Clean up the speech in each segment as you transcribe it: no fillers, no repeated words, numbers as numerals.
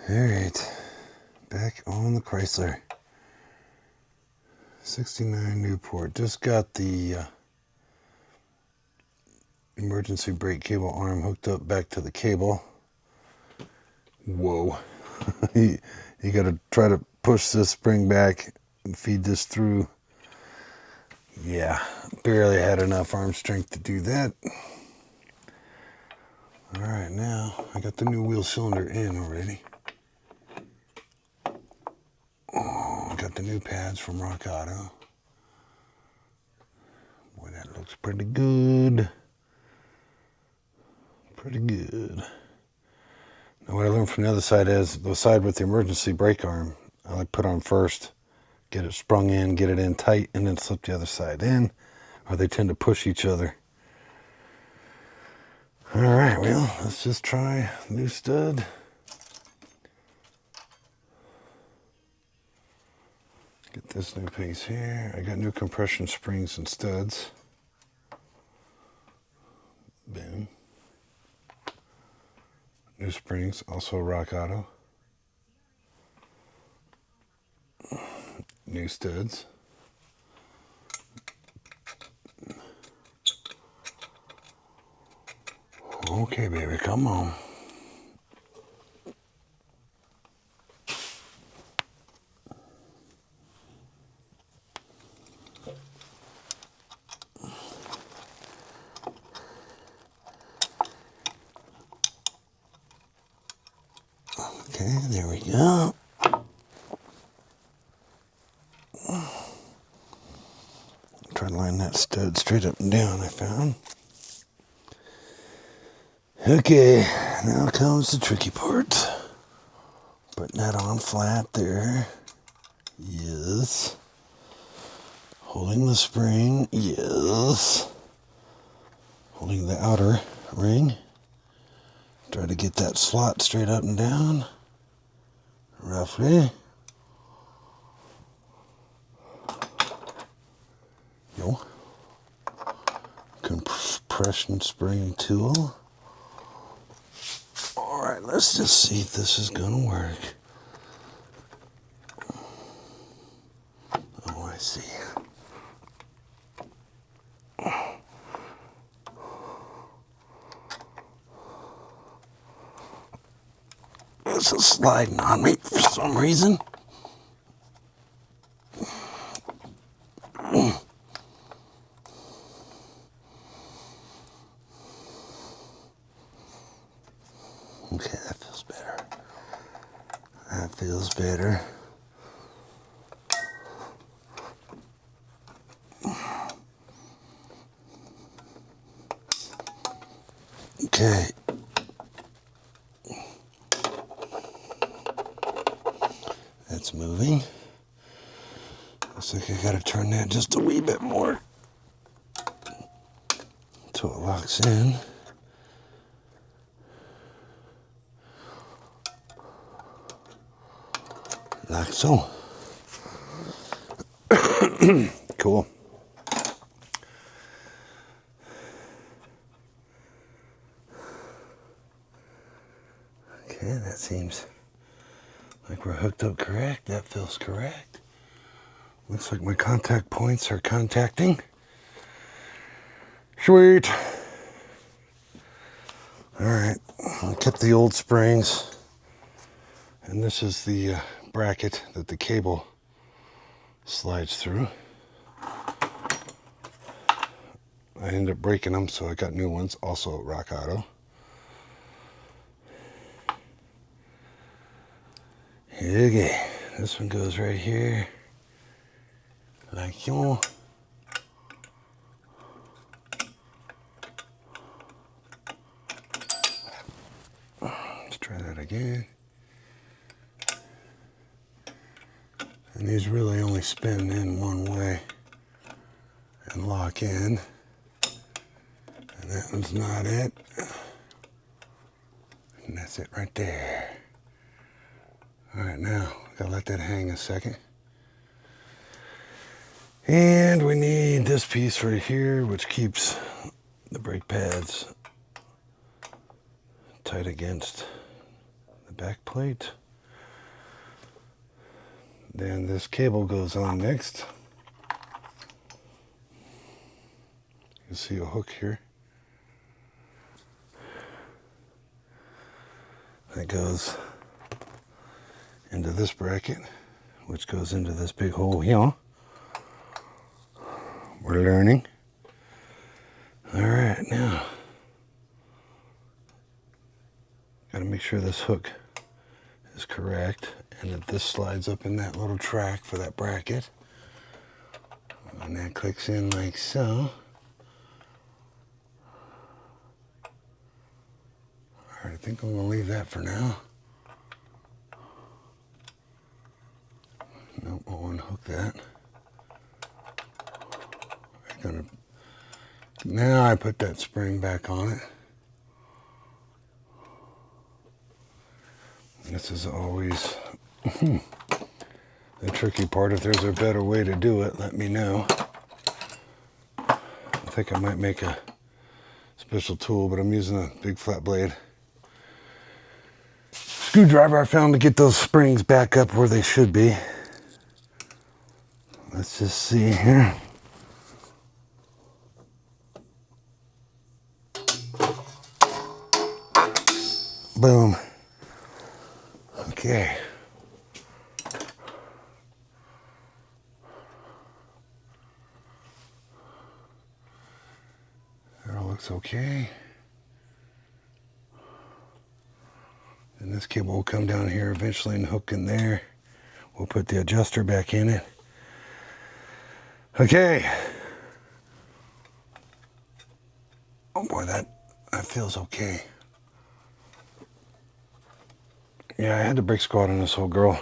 Alright, back on the Chrysler 69 Newport. Just got the emergency brake cable arm hooked up back to the cable. Whoa. you got to try to push this spring back and feed this through. Yeah, barely had enough arm strength to do that. Alright, now I got the new wheel cylinder in already. Oh, got the new pads from Rock Auto. Boy, that looks pretty good. Pretty good. Now what I learned from the other side is the side with the emergency brake arm, I like put on first, get it sprung in, get it in tight, and then slip the other side in, or they tend to push each other. Alright, well, let's just try new stud. Get this new piece here. I got new compression springs and studs. Boom. New springs, also Rock Auto. New studs. Okay, baby, come on. Okay, there we go. Try to line that stud straight up and down, I found. Okay, now comes the tricky part. Putting that on flat there. Yes. Holding the spring. Yes. Holding the outer ring. Try to get that slot straight up and down. Roughly. Yo. Compression spring tool. Alright, let's just see if this is gonna work. Oh, I see. This is sliding on me for some reason. Okay, that feels better. That feels better. Okay. That's moving. Looks like I gotta turn that just a wee bit more until it locks in. Like so. Cool. Okay, that seems like we're hooked up correct. That feels correct. Looks like my contact points are contacting. Sweet. Alright, I kept the old springs. And this is the bracket that the cable slides through. I ended up breaking them, so I got new ones, also at Rock Auto. Okay, this one goes right here, like so. Let's try that again. And these really only spin in one way and lock in. And that one's not it. And that's it right there. Alright, now, gotta let that hang a second. And we need this piece right here, which keeps the brake pads tight against the back plate. Then this cable goes on next. You can see a hook here. That goes into this bracket, which goes into this big hole here. We're learning. All right, now got to make sure this hook is correct and that this slides up in that little track for that bracket. And that clicks in like so. All right, I think I'm going to leave that for now. Nope, I'll unhook that. Now I put that spring back on it. This is always the tricky part. If there's a better way to do it, let me know. I think I might make a special tool, but I'm using a big flat blade screwdriver I found to get those springs back up where they should be. Let's just see here. Boom. Okay. That all looks okay. And this cable will come down here eventually and hook in there. We'll put the adjuster back in it. Okay. Oh boy, that feels okay. Yeah, I had the brake squad on this whole girl.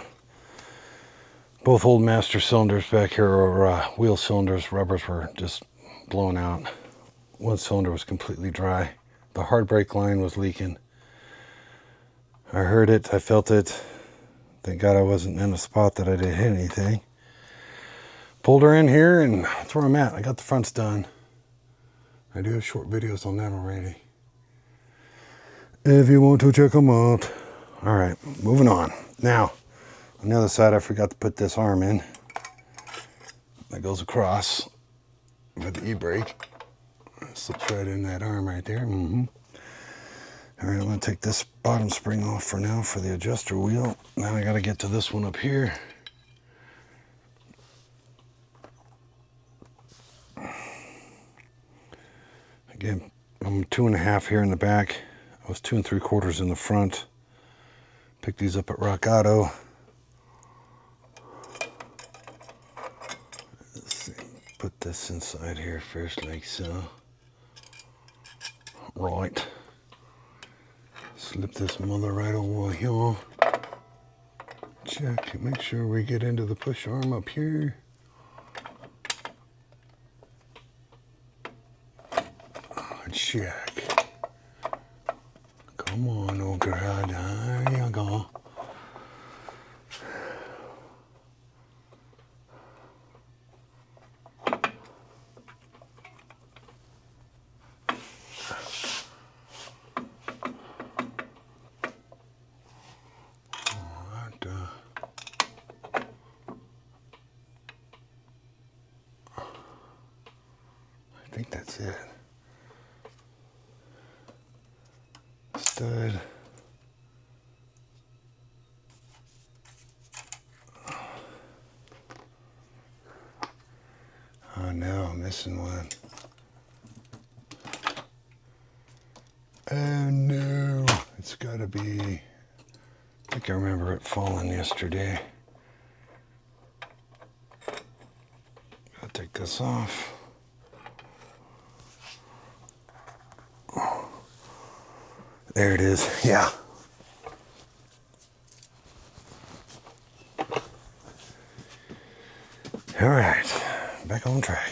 Both old master cylinders back here are wheel cylinders. Rubbers were just blown out. One cylinder was completely dry. The hard brake line was leaking. I heard it, I felt it. Thank God I wasn't in a spot that I didn't hit anything. Pulled her in here and that's where I'm at. I got the fronts done. I do have short videos on that already, if you want to check them out. All right, moving on. Now, on the other side, I forgot to put this arm in. That goes across for the e-brake. Slips right in that arm right there. All right, I'm gonna take this bottom spring off for now for the adjuster wheel. Now I gotta get to this one up here. Again, I'm 2.5 here in the back. I was 2 3/4 in the front. Picked these up at Rock Auto. Let's see, put this inside here first like so. Right. Slip this mother right over here. Check, make sure we get into the push arm up here. Check. Come on, old girl. There you go. I think that's it. Stud. Oh no, I'm missing one. Oh no, it's gotta be, I think I remember it falling yesterday. Gotta take this off. There it is, yeah. All right, back on track.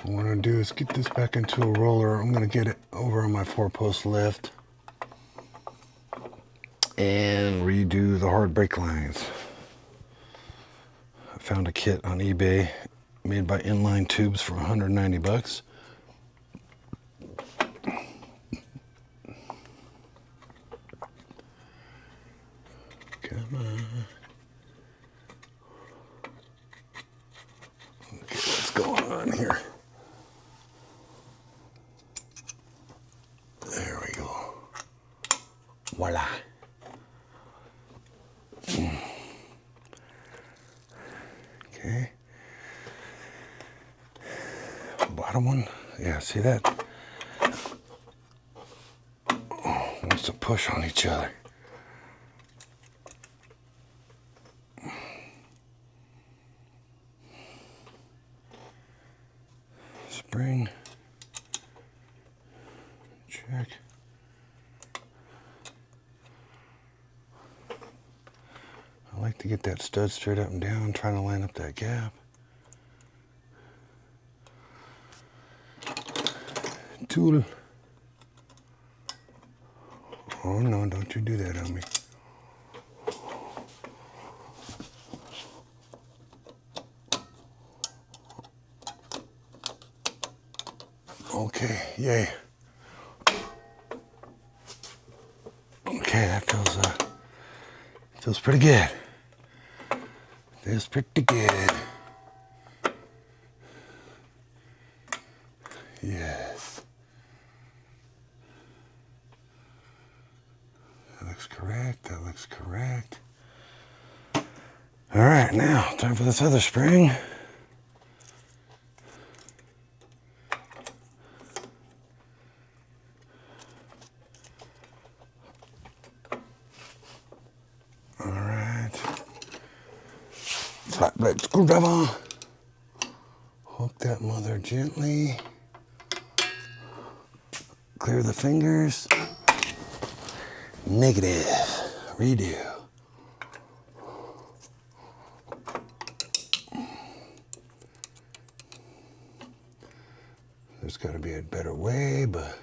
What I'm gonna do is get this back into a roller. I'm gonna get it over on my 4-post lift and redo the hard brake lines. I found a kit on eBay Made by Inline Tubes for 190 bucks. Come on. Okay, what's going on here? There we go. Voila. Okay. Bottom one. Yeah, see that? Oh, wants to push on each other. Spring. Check. I like to get that stud straight up and down, trying to line up that gap. Tool. Oh no, don't you do that on me. Okay, yay. Okay, that feels pretty good. Feels pretty good. Yes. That looks correct. That looks correct. All right, now time for this other spring. All right. Flat blade screwdriver. Hook that mother gently. Clear the fingers. Negative. Redo. There's got to be a better way, but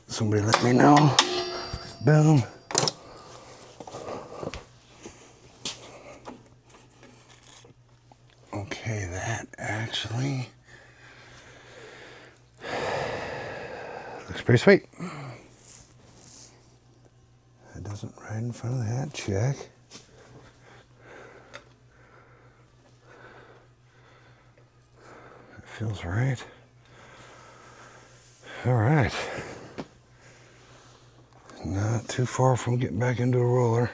somebody let me know. Boom. Okay, that actually looks pretty sweet. That doesn't right in front of that. Check. It feels right. All right. Not too far from getting back into a roller.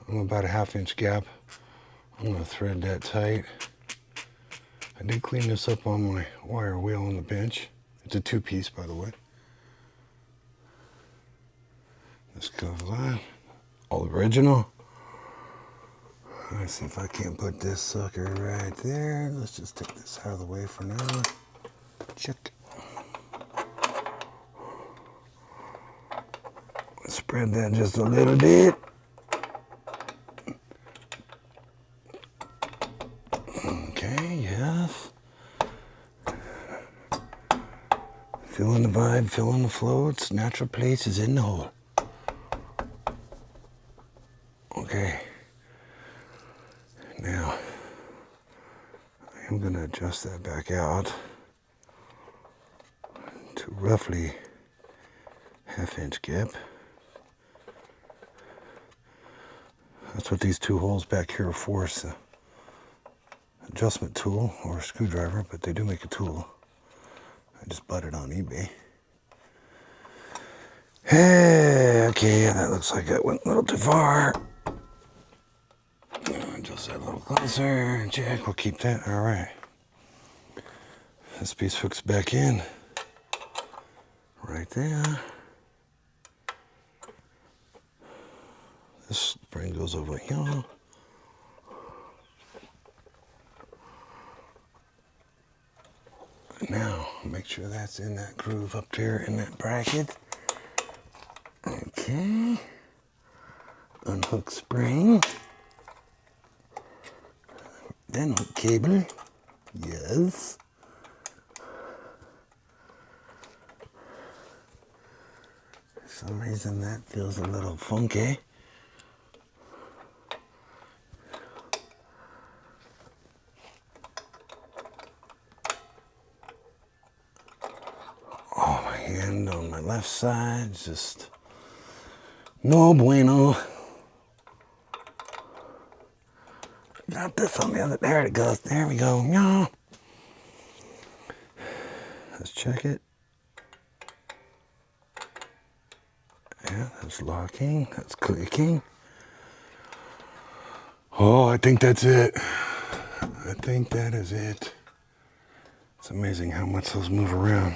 I'm about a 1/2 inch gap. I'm going to thread that tight. I did clean this up on my wire wheel on the bench. It's a 2-piece, by the way. This goes on. All original. Let's see if I can't put this sucker right there. Let's just take this out of the way for now. Check. Spread that just a little bit. Okay, yes. Feeling the vibe, feeling the flow. Its natural place is in the hole. Okay. Now, I'm going to adjust that back out to roughly 1/2 inch gap. That's what these 2 holes back here are for. It's an adjustment tool or a screwdriver, but they do make a tool. I just bought it on eBay. Hey, okay, that looks like it went a little too far. Just that a little closer. Check, we'll keep that. All right. This piece hooks back in right there. This spring goes over here. Now, make sure that's in that groove up there in that bracket. Okay. Unhook spring. Then hook cable. Yes. For some reason that feels a little funky. And on my left side, just no bueno. Got this on the other. There it goes. There we go. Yeah. Let's check it. Yeah, that's locking. That's clicking. Oh, I think that's it. I think that is it. It's amazing how much those move around.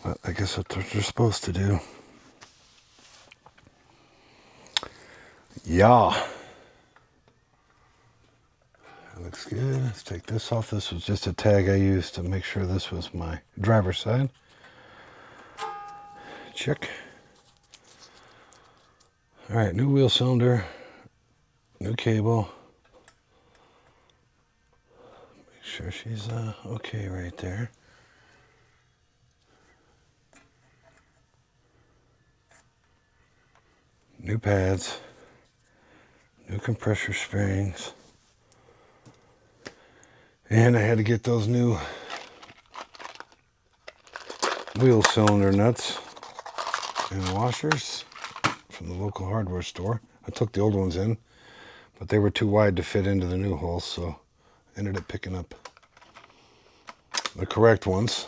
But I guess that's what they're supposed to do. Yeah. That looks good. Let's take this off. This was just a tag I used to make sure this was my driver's side. Check. All right, new wheel cylinder, new cable. Make sure she's okay right there. New pads, new compressor springs. And I had to get those new wheel cylinder nuts and washers from the local hardware store. I took the old ones in, but they were too wide to fit into the new holes, so I ended up picking up the correct ones.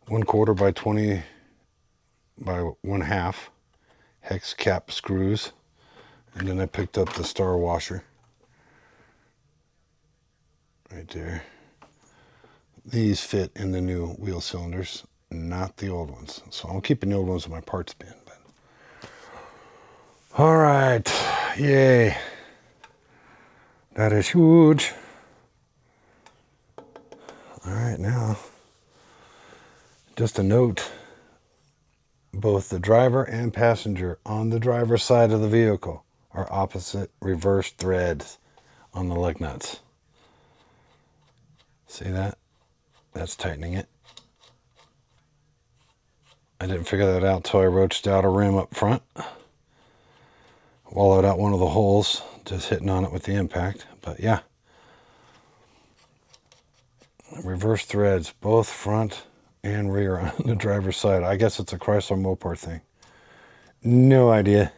1/4 by 20 by 1/2 hex cap screws, and then I picked up the star washer right there. These fit in the new wheel cylinders, not the old ones. So I'm keeping the old ones in my parts bin. But all right, yay! That is huge. All right, now just a note: both the driver and passenger on the driver's side of the vehicle are opposite reverse threads on the lug nuts. See that? That's tightening it. I didn't figure that out till I roached out a rim up front. Wallowed out one of the holes, just hitting on it with the impact. But yeah. Reverse threads, both front and rear on the driver's side. I guess it's a Chrysler Newport thing. No idea.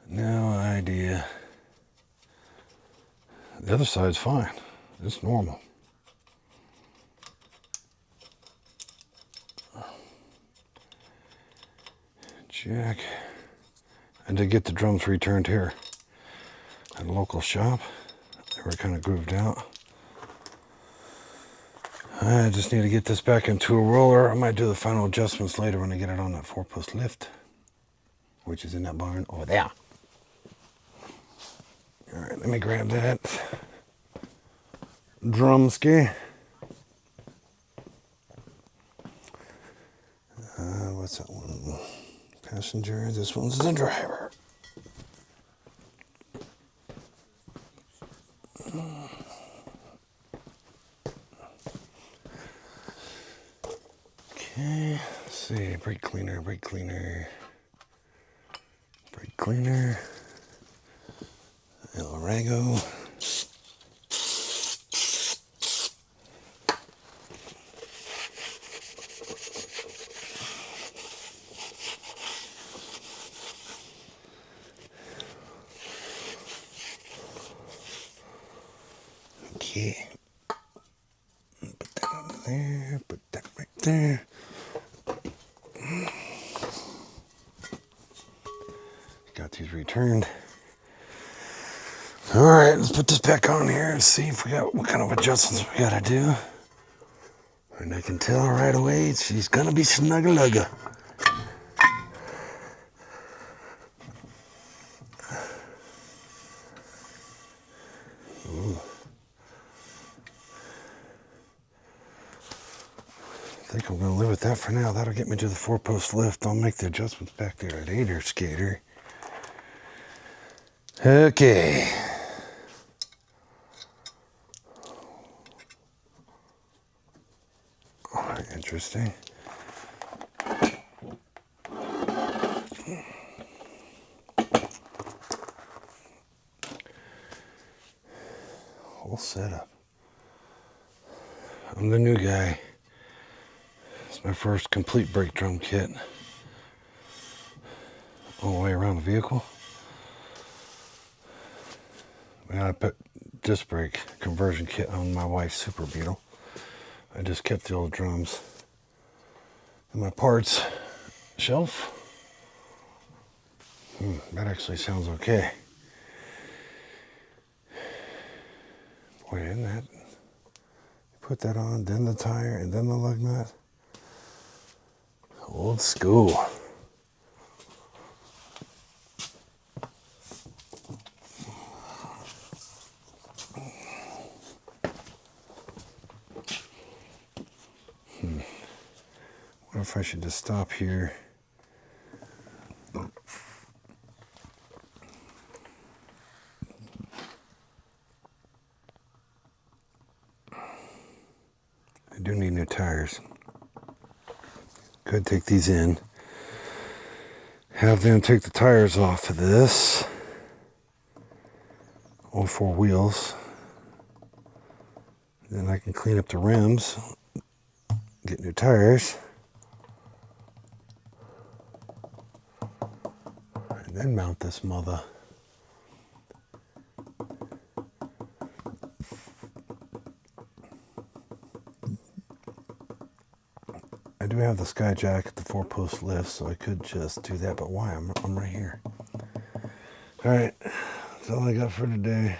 No idea. The other side's fine. It's normal. Check. I did get the drums returned here at a local shop. They were kind of grooved out. I just need to get this back into a roller. I might do the final adjustments later when I get it on that 4-post lift, which is in that barn over there. All right, let me grab that drumski. What's that one? Passenger. This one's the driver. Okay, let's see. Brake cleaner, brake cleaner, brake cleaner. El Rago. Okay. Put that under there, put that right there. Got these returned. All right, let's put this back on here and see if we got what kind of adjustments we gotta do. And I can tell right away she's gonna be snuggle-lugga. I think I'm gonna live with that for now. That'll get me to the 4-post lift. I'll make the adjustments back there later, skater. Okay. Interesting. Whole setup. I'm the new guy. My first complete brake drum kit all the way around the vehicle. And I put disc brake conversion kit on my wife's Super Beetle. I just kept the old drums in my parts shelf. That actually sounds okay. Boy, isn't that? Put that on, then the tire, and then the lug nut. Old school. What if I should just stop here? I do need new tires. Could take these in. Have them take the tires off of this. All four wheels. Then I can clean up the rims. Get new tires. And then mount this mother. I do have the Skyjack at the 4-post lift, so I could just do that, but why? I'm right here. Alright, that's all I got for today.